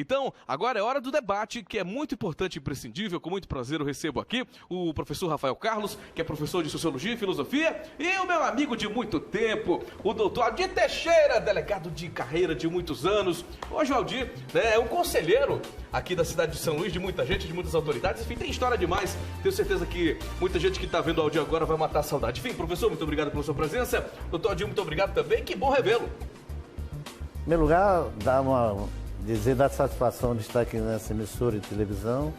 Então, agora é hora do debate, que é muito importante e imprescindível. Com muito prazer eu recebo aqui o professor Rafael Carlos, que é professor de Sociologia e Filosofia, e o meu amigo de muito tempo, o doutor Aldir Teixeira, delegado de carreira de muitos anos. Hoje o Aldir é um conselheiro aqui da cidade de São Luís, de muita gente, de muitas autoridades. Enfim, tem história demais. Tenho certeza que muita gente que está vendo o Aldir agora vai matar a saudade. Enfim, professor, muito obrigado pela sua presença. Doutor Aldir, muito obrigado também. Que bom revê-lo. Em primeiro lugar, dizer da satisfação de estar aqui nessa emissora de televisão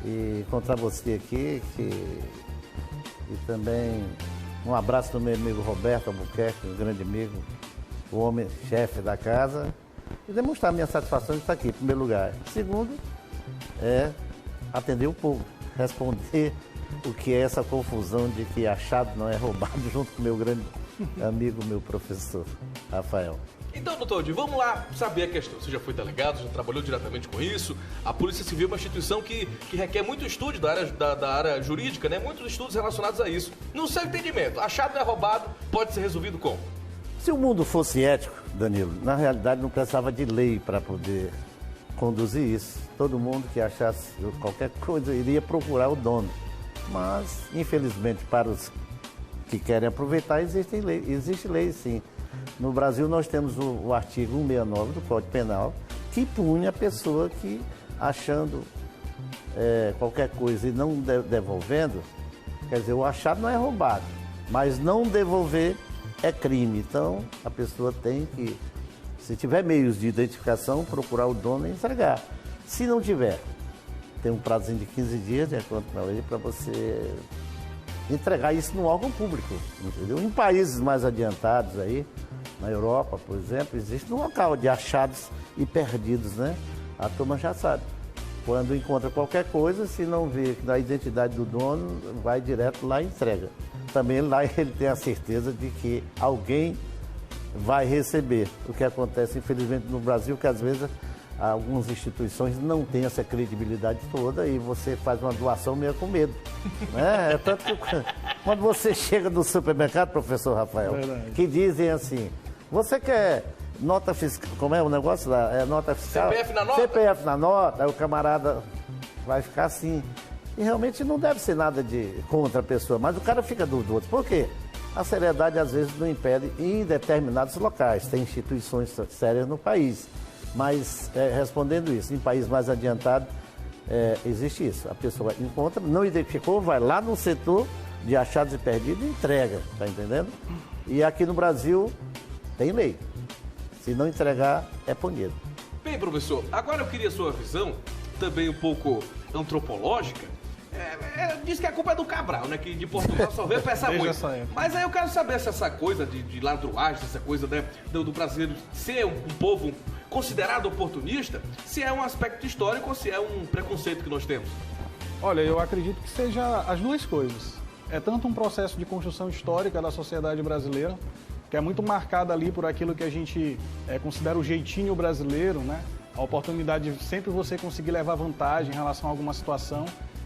e encontrar você aqui, e também um abraço do meu amigo Roberto Albuquerque, um grande amigo, o homem-chefe da casa, e demonstrar a minha satisfação de estar aqui, em primeiro lugar. Segundo, atender o povo, responder o que é essa confusão de que achado não é roubado, junto com o meu grande amigo, meu professor Rafael. Então, doutor Aldir, vamos lá saber a questão. Você já foi delegado, já trabalhou diretamente com isso. A Polícia Civil é uma instituição que requer muito estudo da área jurídica, né? Muitos estudos relacionados a isso. No seu entendimento, achado não é roubado, pode ser resolvido como? Se o mundo fosse ético, Danilo, na realidade não precisava de lei para poder conduzir isso. Todo mundo que achasse qualquer coisa iria procurar o dono. Mas, infelizmente, para os que querem aproveitar, existe lei, sim. No Brasil, nós temos o artigo 169 do Código Penal, que pune a pessoa que, achando qualquer coisa e não devolvendo, quer dizer, o achado não é roubado, mas não devolver é crime. Então, a pessoa tem que, se tiver meios de identificação, procurar o dono e entregar. Se não tiver, tem um prazo de 15 dias, de acordo com a lei, para você entregar isso no órgão público, entendeu? Em países mais adiantados aí, na Europa, por exemplo, existe um local de achados e perdidos, né? A turma já sabe. Quando encontra qualquer coisa, se não vê a identidade do dono, vai direto lá e entrega. Também lá ele tem a certeza de que alguém vai receber. O que acontece, infelizmente, no Brasil, que às vezes algumas instituições não têm essa credibilidade toda e você faz uma doação meio com medo. Né? É tanto que quando você chega no supermercado, professor Rafael, que dizem assim, você quer nota fiscal, como é o negócio lá? É nota fiscal? CPF na nota? CPF na nota, aí o camarada vai ficar assim. E realmente não deve ser nada contra a pessoa, mas o cara fica duvidoso. Por quê? A seriedade às vezes não impede em determinados locais. Tem instituições sérias no país. Mas, respondendo isso, em países mais adiantados, existe isso. A pessoa encontra, não identificou, vai lá no setor de achados e perdidos e entrega, tá entendendo? E aqui no Brasil tem lei. Se não entregar, é punido. Bem, professor, agora eu queria a sua visão, também um pouco antropológica. Diz que a culpa é do Cabral, né? Que de Portugal só veio peça muito. Mas aí eu quero saber se essa coisa de ladruagem, essa coisa, né, do brasileiro ser um povo considerado oportunista, se é um aspecto histórico ou se é um preconceito que nós temos. Olha, eu acredito que seja as duas coisas. É tanto um processo de construção histórica da sociedade brasileira, que é muito marcada ali por aquilo que a gente considera o jeitinho brasileiro, né? A oportunidade de sempre você conseguir levar vantagem em relação a alguma situação.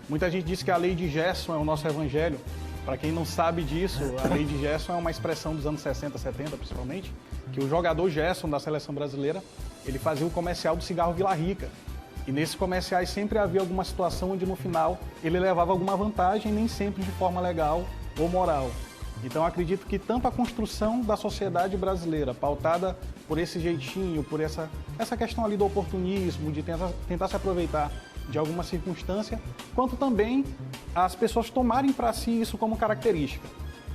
Muita gente diz que a lei de Gerson é o nosso evangelho. Para quem não sabe disso, a lei de Gerson é uma expressão dos anos 60, 70 principalmente, que o jogador Gerson da seleção brasileira, ele fazia o comercial do cigarro Vila Rica. E nesses comerciais sempre havia alguma situação onde no final ele levava alguma vantagem, nem sempre de forma legal ou moral. Então acredito que tanto a construção da sociedade brasileira, pautada por esse jeitinho, por essa questão ali do oportunismo, de tentar se aproveitar de alguma circunstância, quanto também as pessoas tomarem para si isso como característica.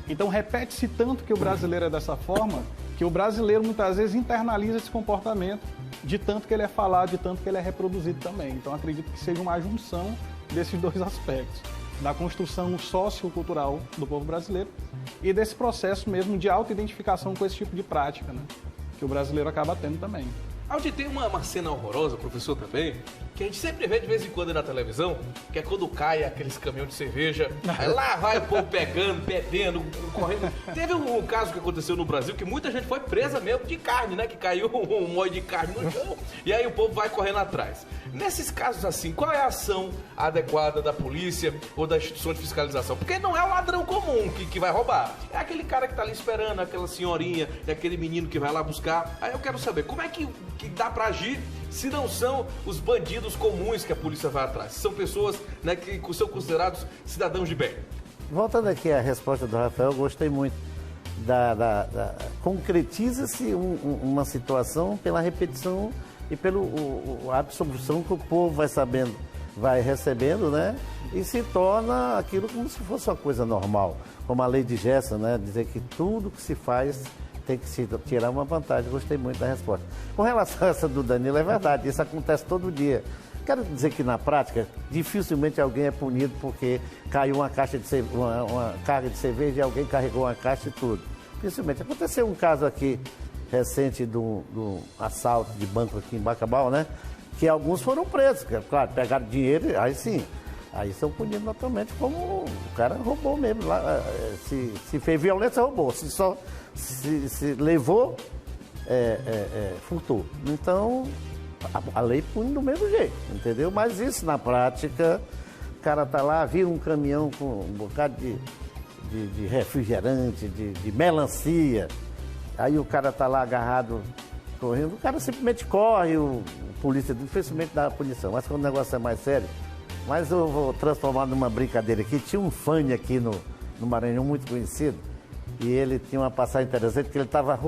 Então repete-se tanto que o brasileiro é dessa forma, que o brasileiro muitas vezes internaliza esse comportamento de tanto que ele é falado, de tanto que ele é reproduzido também. Então acredito que seja uma junção desses dois aspectos, da construção sociocultural do povo brasileiro e desse processo mesmo de autoidentificação com esse tipo de prática, né, que o brasileiro acaba tendo também. Aldir, tem uma cena horrorosa, professor, também, que a gente sempre vê de vez em quando na televisão, que é quando cai aqueles caminhões de cerveja, aí lá vai o povo pegando, bebendo, correndo. Teve um caso que aconteceu no Brasil que muita gente foi presa mesmo de carne, né? Que caiu um molho de carne no chão e aí o povo vai correndo atrás. Nesses casos assim, qual é a ação adequada da polícia ou da instituição de fiscalização? Porque não é o ladrão comum que vai roubar. É aquele cara que tá ali esperando, aquela senhorinha, é aquele menino que vai lá buscar. Aí eu quero saber, como é que dá pra agir se não são os bandidos comuns que a polícia vai atrás? São pessoas, né, que são considerados cidadãos de bem. Voltando aqui à resposta do Rafael, eu gostei muito. Concretiza-se uma situação pela repetição e pela absorção que o povo vai recebendo, né? E se torna aquilo como se fosse uma coisa normal. Como a lei de Gerson, né? Dizer que tudo que se faz tem que se tirar uma vantagem. Gostei muito da resposta. Com relação a essa do Danilo, é verdade, isso acontece todo dia. Quero dizer que na prática, dificilmente alguém é punido porque caiu uma carga de cerveja e alguém carregou uma caixa e tudo. Dificilmente. Aconteceu um caso aqui recente do assalto de banco aqui em Bacabal, né? Que alguns foram presos, claro, pegaram dinheiro, aí sim. Aí são punidos naturalmente como o cara roubou mesmo. Lá, se fez violência, roubou. Se levou, furtou. Então, a lei pune do mesmo jeito, entendeu? Mas isso na prática, o cara tá lá, vira um caminhão com um bocado de refrigerante, de melancia. Aí o cara tá lá agarrado, correndo, o cara simplesmente corre, o polícia dificilmente dá a punição. Mas quando o negócio é mais sério, mas eu vou transformar numa brincadeira aqui. Tinha um fã aqui no Maranhão muito conhecido, e ele tinha uma passagem interessante que ele estava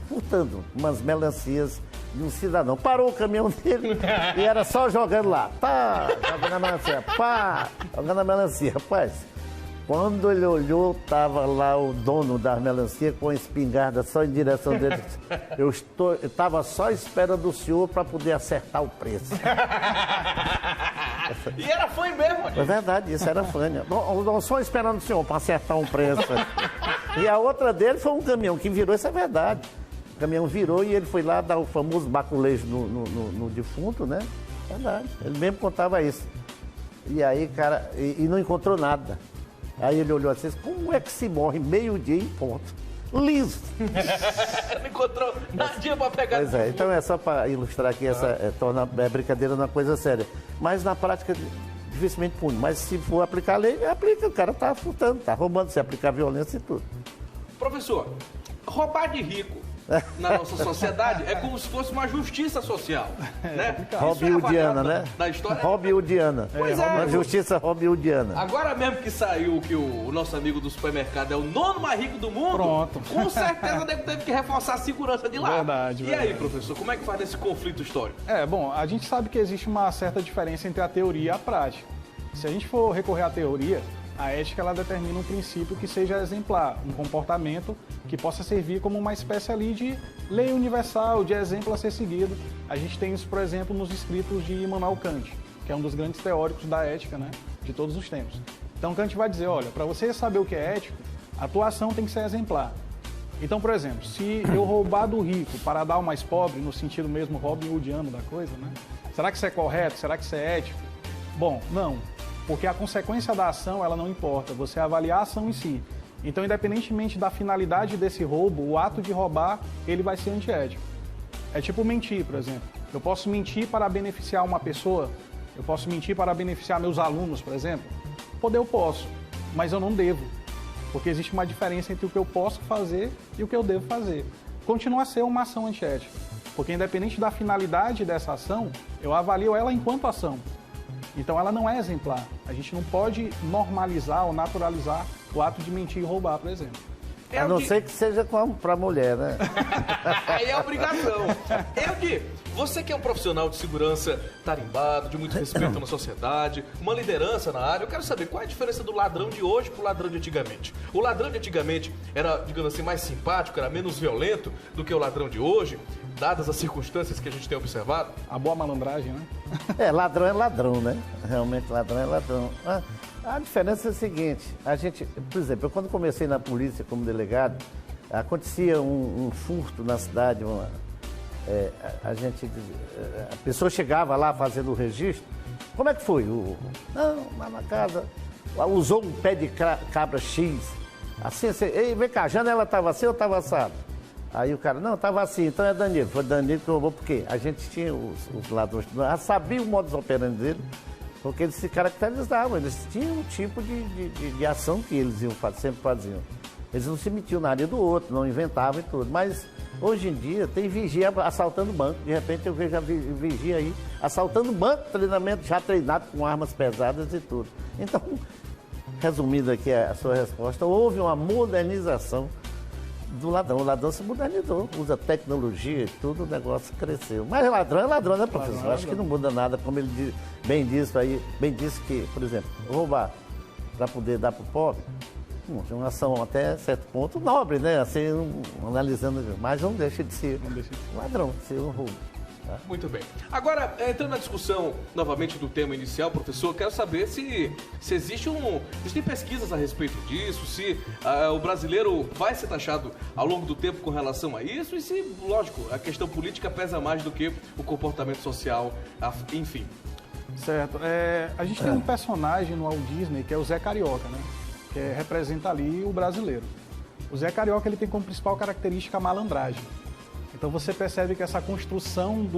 furtando umas melancias de um cidadão. Parou o caminhão dele e era só jogando lá. Pá, jogando a melancia. Pá, jogando a melancia. Rapaz, quando ele olhou, estava lá o dono da melancia com a espingarda só em direção dele. Eu estava só esperando o senhor para poder acertar o preço. E era fã mesmo? É verdade, isso era fã. Não, só esperando o senhor para acertar um preço. E a outra dele foi um caminhão que virou, isso é verdade. O caminhão virou e ele foi lá dar o famoso baculejo no defunto, né? Verdade, ele mesmo contava isso. E aí, cara, e não encontrou nada. Aí ele olhou assim, como é que se morre meio-dia em ponto? Liso! Não encontrou nadinha para pegar. Pois é, então é só para ilustrar aqui, torna a brincadeira uma coisa séria. Mas na prática, dificilmente pune. Mas se for aplicar a lei, aplica. O cara tá furtando, tá roubando, se aplicar violência e tudo. Professor, roubar de rico na nossa sociedade é como se fosse uma justiça social, né? Hollywoodiana, né? Da história. Hollywoodiana. Pois é. Uma justiça hollywoodiana. Agora mesmo que saiu que o nosso amigo do supermercado é o nono mais rico do mundo, pronto. Com certeza teve que reforçar a segurança de lá. Verdade. E aí, professor, como é que faz esse conflito histórico? Bom, a gente sabe que existe uma certa diferença entre a teoria e a prática. Se a gente for recorrer à teoria, a ética ela determina um princípio que seja exemplar, um comportamento que possa servir como uma espécie ali de lei universal, de exemplo a ser seguido. A gente tem isso, por exemplo, nos escritos de Immanuel Kant, que é um dos grandes teóricos da ética, né, de todos os tempos. Então Kant vai dizer, olha, para você saber o que é ético, a tua ação tem que ser exemplar. Então, por exemplo, se eu roubar do rico para dar ao mais pobre, no sentido mesmo robinhoodiano da coisa, né, será que isso é correto? Será que isso é ético? Bom, não. Porque a consequência da ação, ela não importa, você avaliar a ação em si. Então, independentemente da finalidade desse roubo, o ato de roubar, ele vai ser antiético. É tipo mentir, por exemplo. Eu posso mentir para beneficiar uma pessoa, eu posso mentir para beneficiar meus alunos, por exemplo. Poder eu posso, mas eu não devo. Porque existe uma diferença entre o que eu posso fazer e o que eu devo fazer. Continua a ser uma ação antiética. Porque independente da finalidade dessa ação, eu avalio ela enquanto ação. Então ela não é exemplar. A gente não pode normalizar ou naturalizar o ato de mentir e roubar, por exemplo. A não ser que seja para mulher, né? Aí é obrigação. Você que é um profissional de segurança tarimbado, de muito respeito na sociedade, uma liderança na área, eu quero saber qual é a diferença do ladrão de hoje pro ladrão de antigamente. O ladrão de antigamente era, digamos assim, mais simpático, era menos violento do que o ladrão de hoje, dadas as circunstâncias que a gente tem observado? A boa malandragem, né? Ladrão é ladrão, né? Realmente ladrão é ladrão. A diferença é a seguinte, por exemplo, eu quando comecei na polícia como delegado, acontecia um furto na cidade, a pessoa chegava lá fazendo o registro, como é que foi? Não, lá na casa, usou um pé de cabra X, assim, ei, vem cá, a janela estava assim ou estava assado? Aí o cara, não, estava assim, então é Danilo. Foi Danilo que roubou, porque a gente tinha os ladrões, já sabia o modus operandi dele, porque eles se caracterizavam, eles tinham um tipo de ação que eles sempre faziam. Eles não se metiam na área do outro, não inventavam e tudo. Mas hoje em dia tem vigia assaltando banco. De repente eu vejo a vigia aí assaltando banco, treinamento já treinado com armas pesadas e tudo. Então, resumindo aqui a sua resposta, houve uma modernização do ladrão. O ladrão se modernizou, usa tecnologia e tudo, o negócio cresceu. Mas ladrão é ladrão, né, professor? Ladrão. Acho que não muda nada, como ele bem disse que, por exemplo, roubar para poder dar para o pobre, é uma ação até certo ponto nobre, né? Assim, analisando, mas não deixa de ser ladrão, de ser um roubo. Tá? Muito bem. Agora, entrando na discussão novamente do tema inicial, professor, quero saber se existem pesquisas a respeito disso, se o brasileiro vai ser taxado ao longo do tempo com relação a isso e se, lógico, a questão política pesa mais do que o comportamento social, enfim. Certo. A gente tem um personagem no Walt Disney que é o Zé Carioca, né? Que representa ali o brasileiro. O Zé Carioca ele tem como principal característica a malandragem. Então você percebe que essa construção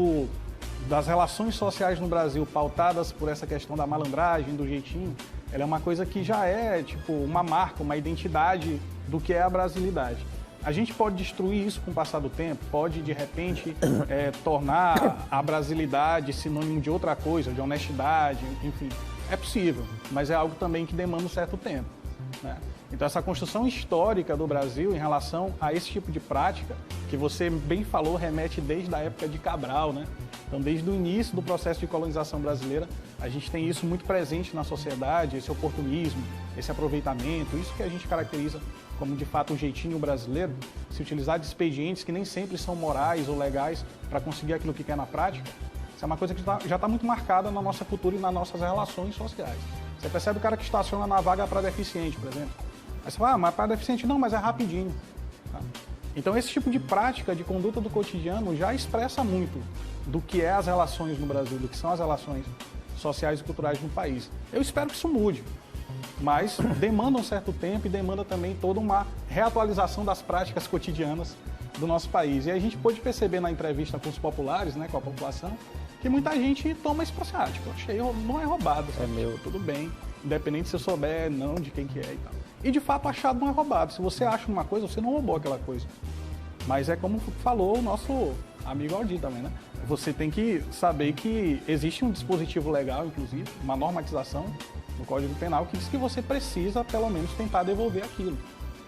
das relações sociais no Brasil pautadas por essa questão da malandragem, do jeitinho, ela é uma coisa que já é tipo uma marca, uma identidade do que é a brasilidade. A gente pode destruir isso com o passar do tempo, pode de repente tornar a brasilidade sinônimo de outra coisa, de honestidade, enfim, é possível, mas é algo também que demanda um certo tempo, né? Então essa construção histórica do Brasil em relação a esse tipo de prática, que você bem falou, remete desde a época de Cabral, né? Então desde o início do processo de colonização brasileira, a gente tem isso muito presente na sociedade, esse oportunismo, esse aproveitamento, isso que a gente caracteriza como de fato o jeitinho brasileiro, se utilizar de expedientes que nem sempre são morais ou legais para conseguir aquilo que quer na prática. Isso é uma coisa que já está muito marcada na nossa cultura e nas nossas relações sociais. Você percebe o cara que estaciona na vaga para deficiente, por exemplo. Aí você fala, mas para deficiente não, mas é rapidinho. Tá? Então esse tipo de prática, de conduta do cotidiano já expressa muito do que é as relações no Brasil, do que são as relações sociais e culturais no país. Eu espero que isso mude, mas demanda um certo tempo e demanda também toda uma reatualização das práticas cotidianas do nosso país. E a gente pôde perceber na entrevista com os populares, né, com a população, que muita gente toma isso para si, tipo, achei, não é roubado, sabe? É meu, tudo bem, independente se eu souber não de quem que é e tal. E de fato achado não é roubado. Se você acha uma coisa, você não roubou aquela coisa. Mas é como falou o nosso amigo Aldir também, né? Você tem que saber que existe um dispositivo legal, inclusive, uma normatização no Código Penal que diz que você precisa, pelo menos, tentar devolver aquilo.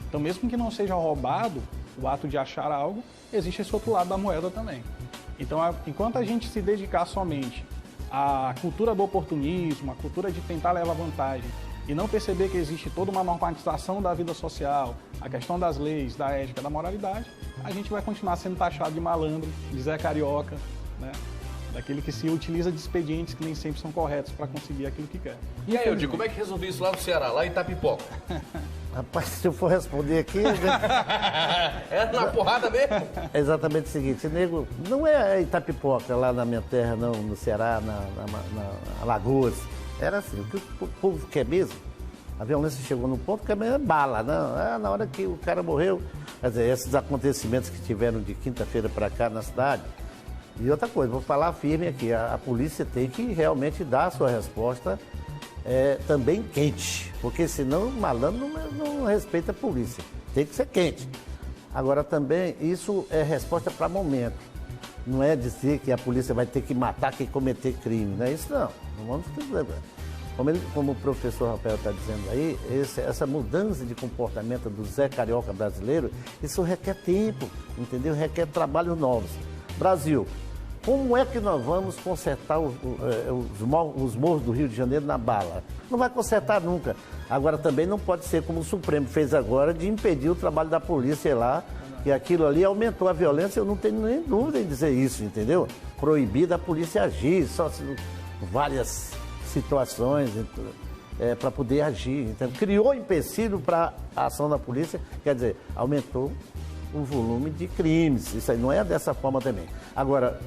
Então, mesmo que não seja roubado, o ato de achar algo, existe esse outro lado da moeda também. Então, enquanto a gente se dedicar somente à cultura do oportunismo, à cultura de tentar levar vantagem, e não perceber que existe toda uma normatização da vida social, a questão das leis, da ética, da moralidade, a gente vai continuar sendo taxado de malandro, de Zé Carioca, né? Daquele que se utiliza de expedientes que nem sempre são corretos para conseguir aquilo que quer. E aí, Aldir, como é que resolvi isso lá no Ceará, lá em Itapipoca? Rapaz, se eu for responder aqui... É na porrada mesmo? É exatamente o seguinte, nego, não é Itapipoca lá na minha terra, não, no Ceará, na Alagoas. Era assim, o que o povo quer mesmo, a violência chegou num ponto que é bala, não? Na hora que o cara morreu, quer dizer, esses acontecimentos que tiveram de quinta-feira para cá na cidade. E outra coisa, vou falar firme aqui, a polícia tem que realmente dar a sua resposta também quente, porque senão o malandro não respeita a polícia, tem que ser quente. Agora também, isso é resposta para momento, não é dizer que a polícia vai ter que matar quem cometer crime, não é isso não. Vamos lembrar. Como o professor Rafael está dizendo aí, essa mudança de comportamento do Zé Carioca brasileiro, isso requer tempo, entendeu? Requer trabalhos novos. Brasil, como é que nós vamos consertar os morros do Rio de Janeiro na bala? Não vai consertar nunca. Agora também não pode ser como o Supremo fez agora, de impedir o trabalho da polícia lá, que aquilo ali aumentou a violência, eu não tenho nem dúvida em dizer isso, entendeu? Proibir a polícia agir, só várias situações para poder agir. Então, criou empecilho para a ação da polícia, quer dizer, aumentou o volume de crimes. Isso aí não é dessa forma também. Agora,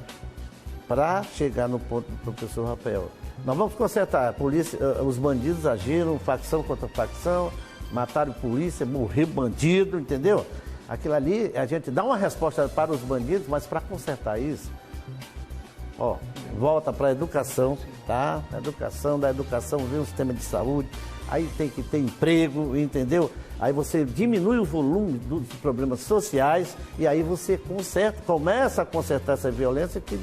para chegar no ponto do professor Rafael, nós vamos consertar. A polícia, os bandidos agiram, facção contra facção, mataram polícia, morreu bandido, entendeu? Aquilo ali, a gente dá uma resposta para os bandidos, mas para consertar isso, ó, volta para a educação, tá? Da educação vem um sistema de saúde, aí tem que ter emprego, entendeu? Aí você diminui o volume dos problemas sociais e aí você começa a consertar essa violência que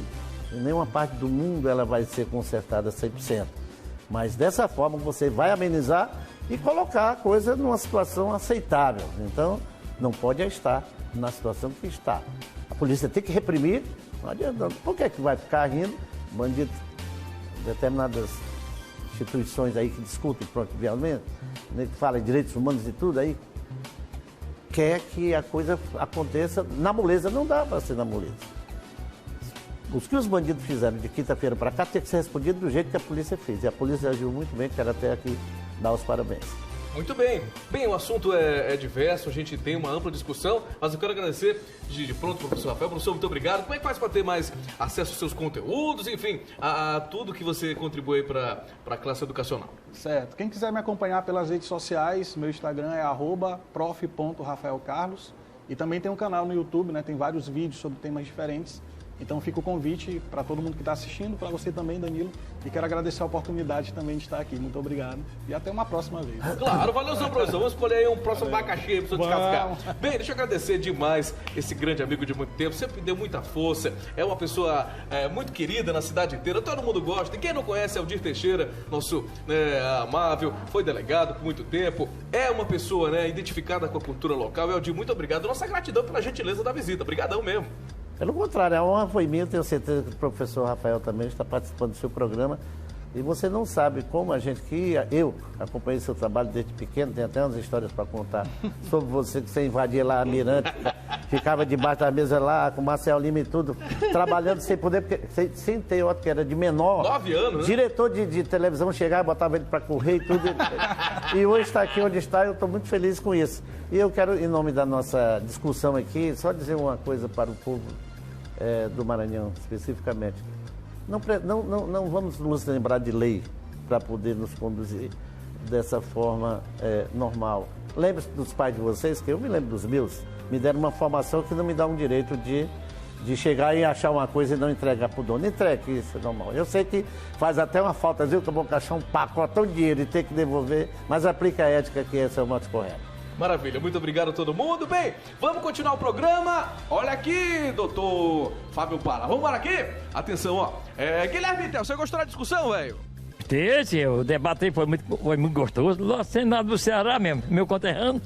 em nenhuma parte do mundo ela vai ser consertada 100%. Mas dessa forma você vai amenizar e colocar a coisa numa situação aceitável. Então, não pode estar na situação que está. A polícia tem que reprimir, não adianta. Por que vai ficar rindo? Bandido, determinadas instituições aí que discutem pronto violência, né, que falam em direitos humanos e tudo aí, quer que a coisa aconteça na moleza. Não dá para ser na moleza. Os que os bandidos fizeram de quinta-feira para cá tem que ser respondido do jeito que a polícia fez. E a polícia agiu muito bem, quero até aqui dar os parabéns. Muito bem. Bem, o assunto é diverso, a gente tem uma ampla discussão, mas eu quero agradecer de pronto, professor Rafael. Professor, muito obrigado. Como é que faz para ter mais acesso aos seus conteúdos, enfim, a tudo que você contribui para a classe educacional? Certo. Quem quiser me acompanhar pelas redes sociais, meu Instagram é @prof.rafaelcarlos. E também tem um canal no YouTube, né? Tem vários vídeos sobre temas diferentes. Então fica o convite para todo mundo que está assistindo, para você também, Danilo. E quero agradecer a oportunidade também de estar aqui. Muito obrigado. E até uma próxima vez. Claro, valeu, seu professor. Vamos escolher aí um próximo abacaxi para o senhor descascar. Bem, deixa eu agradecer demais esse grande amigo de muito tempo. Sempre me deu muita força. É uma pessoa muito querida na cidade inteira. Todo mundo gosta. E quem não conhece é o Aldir Teixeira, nosso amável. Foi delegado por muito tempo. É uma pessoa identificada com a cultura local. E Aldir, muito obrigado. Nossa gratidão pela gentileza da visita. Obrigadão mesmo. Pelo contrário, a honra foi minha, tenho certeza que o professor Rafael também está participando do seu programa. E você não sabe como a gente, eu acompanhei seu trabalho desde pequeno, tenho até umas histórias para contar sobre você, que você invadia lá a Mirante, ficava debaixo da mesa lá com o Marcel Lima e tudo, trabalhando sem poder, porque, sem ter outro que era de menor. 9 anos, né? Diretor de televisão chegava, botava ele para correr e tudo. E hoje está aqui onde está, eu estou muito feliz com isso. E eu quero, em nome da nossa discussão aqui, só dizer uma coisa para o povo do Maranhão, especificamente. Não vamos nos lembrar de lei para poder nos conduzir dessa forma normal. Lembre-se dos pais de vocês, que eu me lembro dos meus, me deram uma formação que não me dá um direito de chegar e achar uma coisa e não entregar para o dono. Entregue, isso é normal. Eu sei que faz até uma falta, viu, que eu vou achar um pacotão de dinheiro e ter que devolver, mas aplica a ética que esse é o mais correto. Maravilha, muito obrigado a todo mundo. Bem, vamos continuar o programa. Olha aqui, doutor Fábio Pala. Vamos para aqui? Atenção, ó. Guilherme Tel, você gostou da discussão, velho? O debate foi muito gostoso. Lá Senado do Ceará mesmo, meu conterrâneo.